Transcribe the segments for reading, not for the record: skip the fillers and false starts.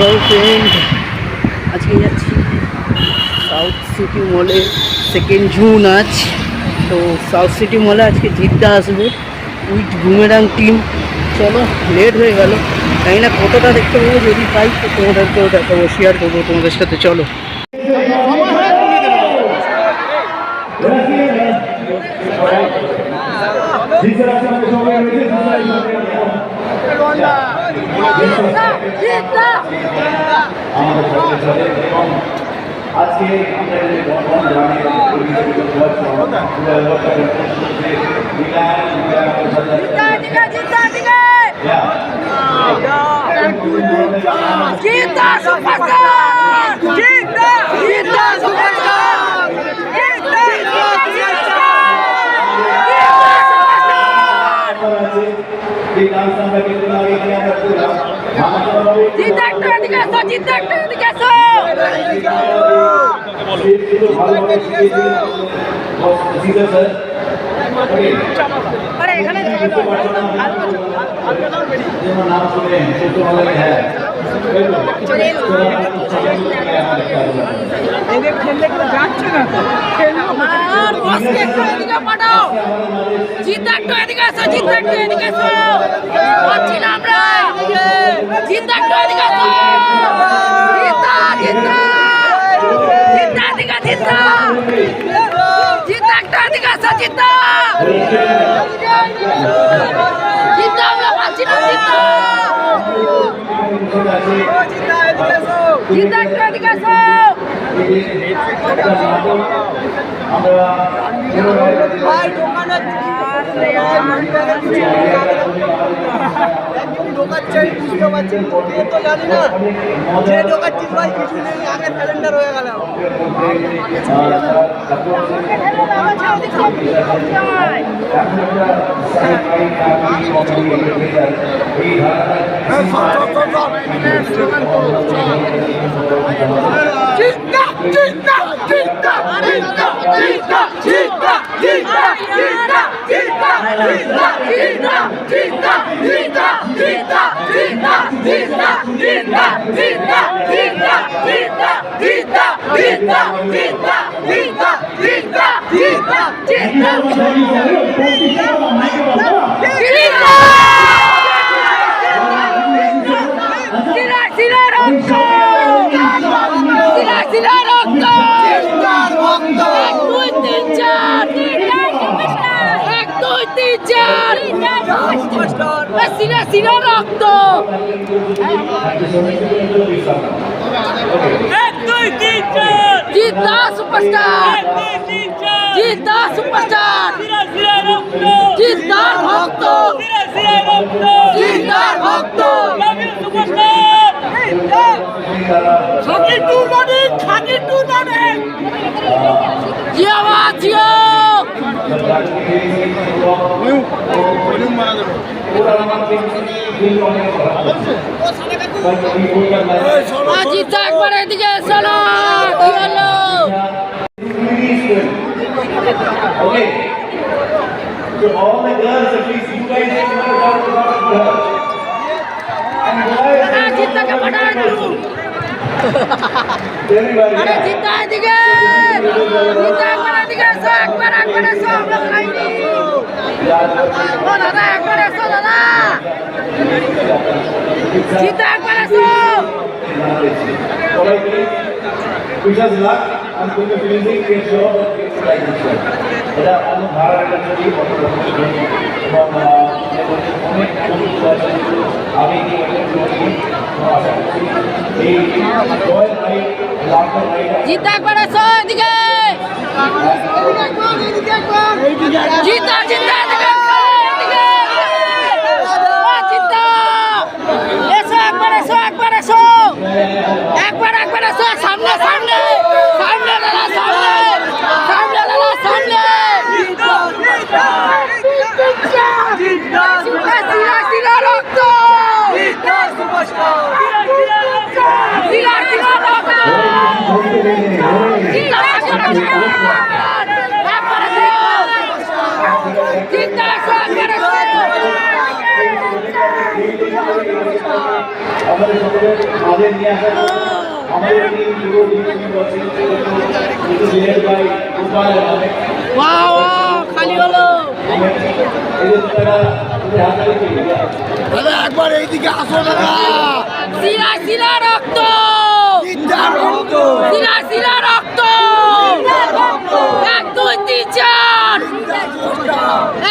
Hello friend, আজকে যাচ্ছি south city মলে। 2 জুন আজ। তো সাউথ সিটি মলে আজকে জিদ্দা আসবে উইথ বুমেরাং টিম। চলো, লেট হয়ে গেল, তাই না কতটা দেখতে পাবো, যদি পাই তো তোমাদেরকেও দেখাবো, শেয়ার করবো তোমাদের সাথে। চলো। আজকে নাম শুনে ঢোকাচ্ছেন, বুঝতে পারছেন তো জানি না যে ঢোকাচ্ছিস ভাই, কিছু নেই, আগে সিলিন্ডার হয়ে গেল। রক্ত জিদ্দা সুপারস্টার, জিদ্দা সুপারস্টার, জিদ্দার ভক্ত, জিদ্দার ভক্ত, জিদ্দা একবার এদিকে এসো না, কি হলো? Okay. So all the girls, at least you guys know how to talk to her. And boys, Jeddah কে পাঠা দু, everybody. আরে জিদ্দা এদিকে, জিদ্দা একবার এদিকে এসো, একবার এসো, আমরা খাইনি। ও দাদা, একবার এসো দাদা, জিদ্দা একবার এসো। Wish us luck and good feeling in show like this one. এটা আমরা ধারাটা যদি এবং আমি এই royal ride Lafarge ride Jeddah একবার এসো এদিকে, জিদ্দা জিদ্দা এদিকে এসো, এদিকে ও জিদ্দা এসো, একবার এসো, একবার এসো, একবার এসো, সামনে সামনে সামনে দাদা, সামনে সামনে দাদা, সামনে সিরা রক্ত, সিরা রক্ত, আপনাদের সকলে আমাদের নিয়ে আসার জন্য আমাদের টিম পুরো টিম বসে লিডার বাই গোপাল অনেক খালি হলো এদের তারা হাতে দিয়ে দাদা একবার এইদিকে আসো দাদা। শিরা শিরা রক্ত জিদ্দার রক্ত, শিরা শিরা রক্ত 1 2 3 4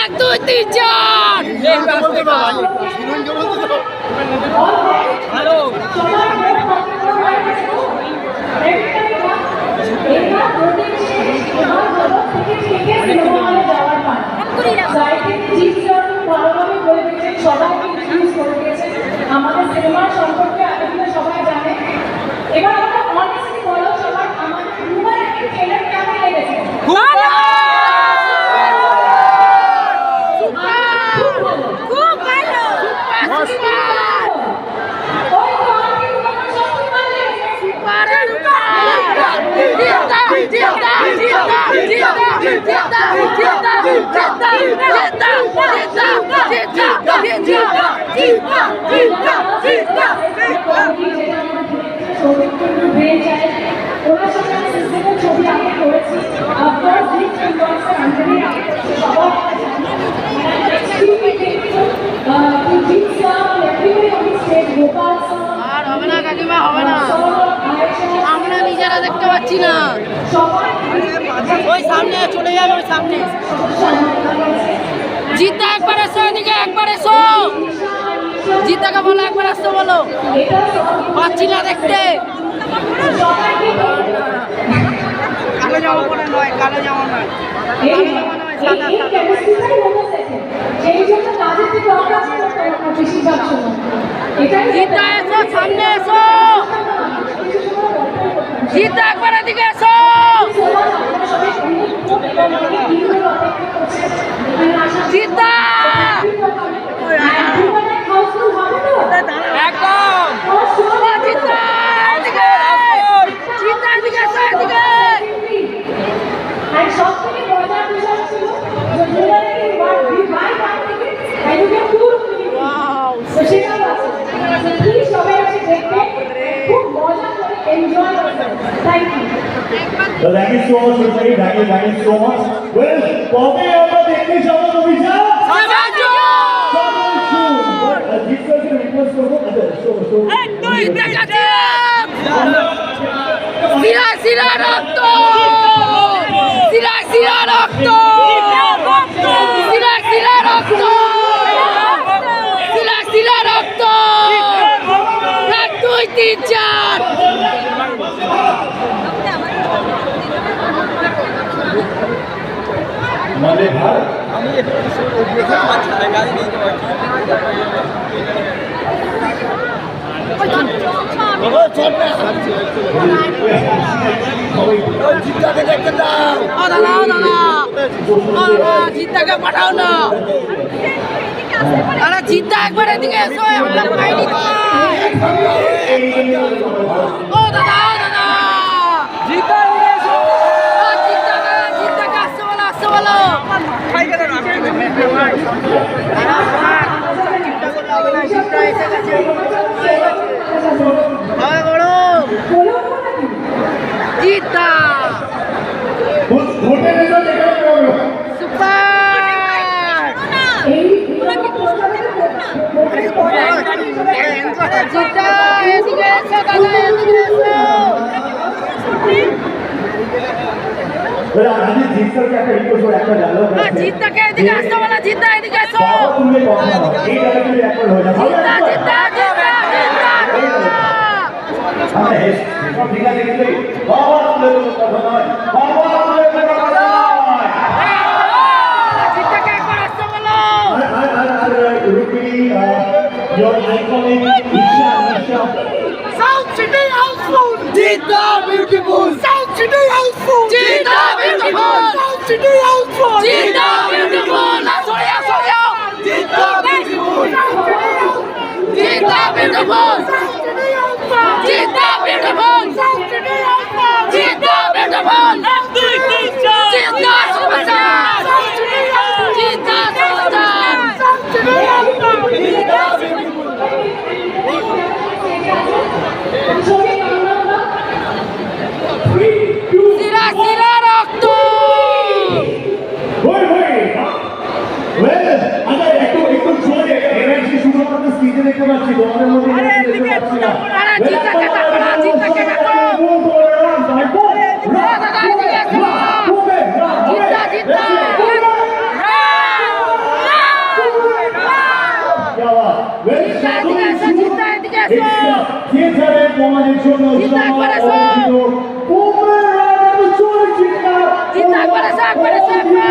1 2 3 4 হ্যালো আমাদের সিনেমার সম্পর্কে আপনারা সবাই জানে। এবার আমরা অনেস্টলি বলো সবাই আমাদের পুরো একটা ট্রেলার কেমন লেগেছে? খুব ভালো ওই তো আমি তোমার সত্যি ভালো লেগেছে। ওনার সাথে আমি সিস্টেমের ছবি আগে করেছি। আপনার জিৎ ইনবক্সের আন্ডারে সবাই Jeet sir everybody on stage, Gopal sir আর হবে না কাকিমা, হবে না, আমরা নিজেরা দেখতে পাচ্ছি না। সবাই ওই সামনে চলে যাবে, ওই সামনে। জিদ্দা একবার এসো, এদিকে একবার এসো। জিদ্দাকে বলো একবার আসতে বলো, পাচ্ছি না দেখতে। কালো জামা পরে নয়, কালো জামা নয়, কালো জামা নয়, সাদা সাদা। এই জন্য কাজের থেকে অকাজ করতে হয় না বেশিরভাগ সময়। এটাই জিদ্দা এসো, সামনে এসো। জিদ্দা একবার এদিকে এসো। জিদ্দা একদম। জিদ্দা এদিকে, জিদ্দা এদিকে এসো, এদিকে। আর সবথেকে মজার বিষয় ছিল যে দুলারের বাই বাই থেকে এদিকে পুরো তো সেটাও আছে। প্লিজ সবাই এসে দেখবে, খুব মজা করে এনজয় করবে। Thank you. So thank you so much, Rupai. Thank you so much. Well, কবে আমরা দেখতে যাবো অভিষেক? জিজ্ঞাসা রিকোয়েস্ট করবো। শিরা শিরা রক্ত, শিরা শিরা রক্ত, শিরা শিরা রক্ত, শিরা শিরা রক্ত। 1 2 3 4 মানে ভাই জিদ্দাকে দেখতে দাও। ও দাদা, ও দাদা, ও দাদা, জিদ্দাকে পাঠাও না। আরে জিদ্দা একবার এদিকে এসো, আমরা পাইনি তো। ও দাদা, ও দাদা, জিদ্দা এদিকে এসো। ও জিদ্দাকে, জিদ্দাকে আসতে বলো, আসতে বলো। হয় বড় জিদ্দা ভোটের রেজাল্ট এখানে হবে। সুপার। জিদ্দা এদিকে এসো, দাদা এদিকে এসো। বলে আমি জিজ্ঞাসাকে একটা রিকোয়েস্ট করে একটা ডায়লগ আছে। জিদ্দাকে এদিকে আসতে বলো, জিদ্দা এদিকে এসো। বাবা তুললে কথা হবে। এই ডায়লগগুলো একবার হয়ে যাবে। জিদ্দা জিদ্দা জিদ্দা জিদ্দা জিদ্দা। আমরা হেস সব ঠিক আছে কিন্তু বাবা তুললে কথা নয়। বাবা তুললে কথা নয়। জিদ্দাকে একবার আসতে বলো। Rukmini, your iconic Isha. South City Houseful. জিদ্দা বিউটিফুল, South City Houseful. জিদ্দা বিউটিফুল। South City Houseful. জিদ্দা বিউটিফুল। সরিয়া সরিয়া। জিদ্দা বিউটিফুল, জিদ্দা বিউটিফুল। জিদ্দা বিউটিফুল। জিদ্দা বিউটিফুল। জিদ্দা সুপারস্টার। জিদ্দা সুপারস্টার। জিদ্দাকে ডাকো না, জিদ্দাকে ডাকো। দাদা এদিকে এসো। জিদ্দা জিদ্দা। জিদ্দা এদিকে এসো। থিয়েটারের প্রমাণের জন্য জিদ্দা একবার এসো। জিদ্দা একবার এসো, একবার এসো, একবার।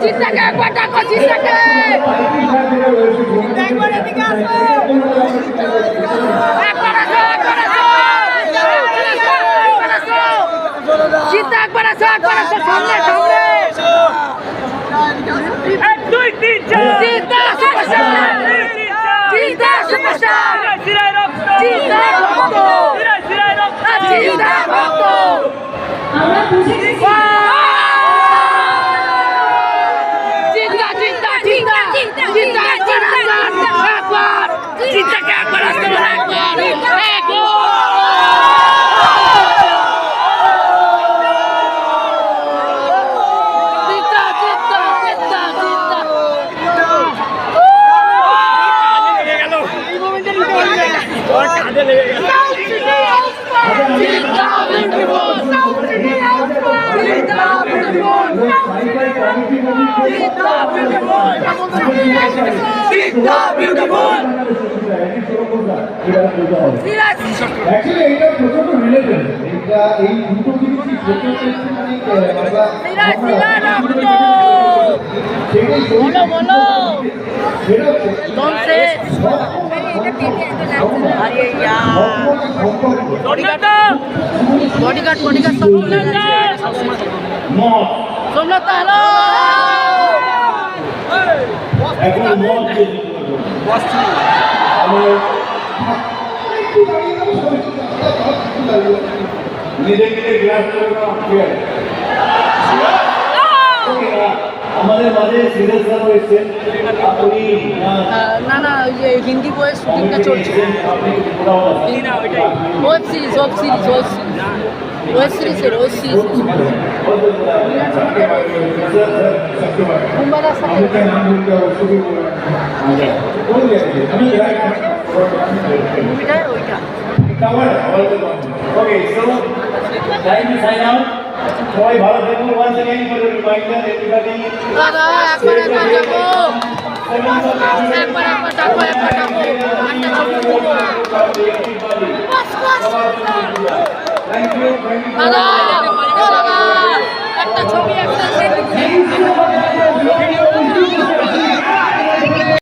জিদ্দাকে একবার ডাকো, জিদ্দাকে। একবার এদিকে আসো। একবার এসো, একবার এসো। একবার এসো। জিদ্দা একবার এসো, একবার এসো, সামনে সামনে। জিদ্দা সুপারস্টার। জিদ্দা সুপারস্টার। জিদ্দা ভক্ত। জিদ্দা ভক্ত। আমরা বুঝে গেছি। জিদ্দা জিদ্দা জিদ্দা জিদ্দা একবার একবার জিদ্দাকে একবার আসতে বলো, একবার জিদ্দা জিদ্দা জিদ্দা জিদ্দা। Actually, এটা প্রচন্ড রিলেটেড। এটা এই দুটো জিনিসই প্রচন্ড বলো বলো বডিগার্ড বডিগার্ড সব চলে যাচ্ছে। সোমনাথ হ্যালো। এখন মদ নিজে নিজে গ্লাস আমাদের মাঝে সিরিয়াস স্যার এসেছেন। আপনি না না ওই যে হিন্দি বইয়ের শুটিংটা চলছে। Web series web series web series web সিরিজের ওয়েব সিরিজ মুম্বাইয়ের সাথে মুভিটায় ওইটা। Okay so time to sign out. সবাই ভালো থাকুন। Once again for the reminder everybody দাদা একবার একবার যাবো, একবার একবার ডাকো, একবার ডাকো। থ্যাংক ইউ দাদা দাদা একটা ছবি একটা